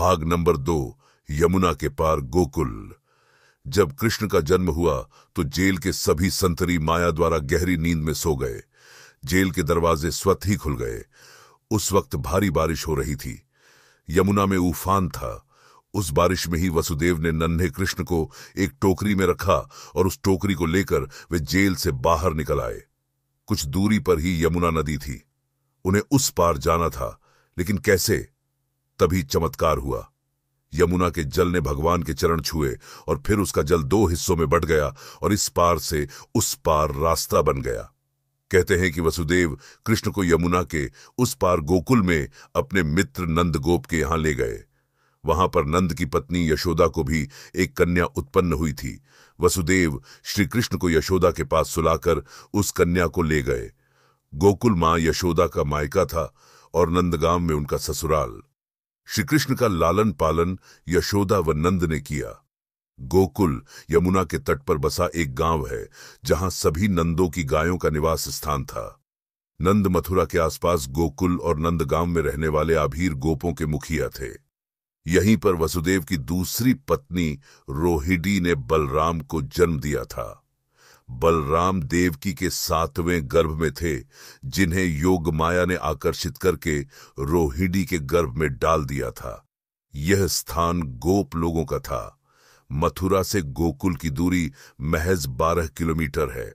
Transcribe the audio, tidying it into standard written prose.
भाग नंबर 2, यमुना के पार गोकुल। जब कृष्ण का जन्म हुआ तो जेल के सभी संतरी माया द्वारा गहरी नींद में सो गए। जेल के दरवाजे स्वतः ही खुल गए। उस वक्त भारी बारिश हो रही थी। यमुना में उफान था। उस बारिश में ही वसुदेव ने नन्हे कृष्ण को एक टोकरी में रखा और उस टोकरी को लेकर वे जेल से बाहर निकल आए। कुछ दूरी पर ही यमुना नदी थी। उन्हें उस पार जाना था, लेकिन कैसे? तभी चमत्कार हुआ। यमुना के जल ने भगवान के चरण छुए और फिर उसका जल 2 हिस्सों में बंट गया और इस पार से उस पार रास्ता बन गया। कहते हैं कि वसुदेव कृष्ण को यमुना के उस पार गोकुल में अपने मित्र नंद गोप के यहां ले गए। वहां पर नंद की पत्नी यशोदा को भी एक कन्या उत्पन्न हुई थी। वसुदेव श्री कृष्ण को यशोदा के पास सुलाकर उस कन्या को ले गए। गोकुल मां यशोदा का मायका था और नंदगांव में उनका ससुराल। श्री कृष्ण का लालन पालन यशोदा व नंद ने किया। गोकुल यमुना के तट पर बसा एक गांव है, जहां सभी नंदों की गायों का निवास स्थान था। नंद मथुरा के आसपास गोकुल और नंदगांव में रहने वाले आभीर गोपों के मुखिया थे। यहीं पर वसुदेव की दूसरी पत्नी रोहिणी ने बलराम को जन्म दिया था। बलराम देवकी के 7वें गर्भ में थे, जिन्हें योग माया ने आकर्षित करके रोहिणी के गर्भ में डाल दिया था। यह स्थान गोप लोगों का था। मथुरा से गोकुल की दूरी महज 12 किलोमीटर है।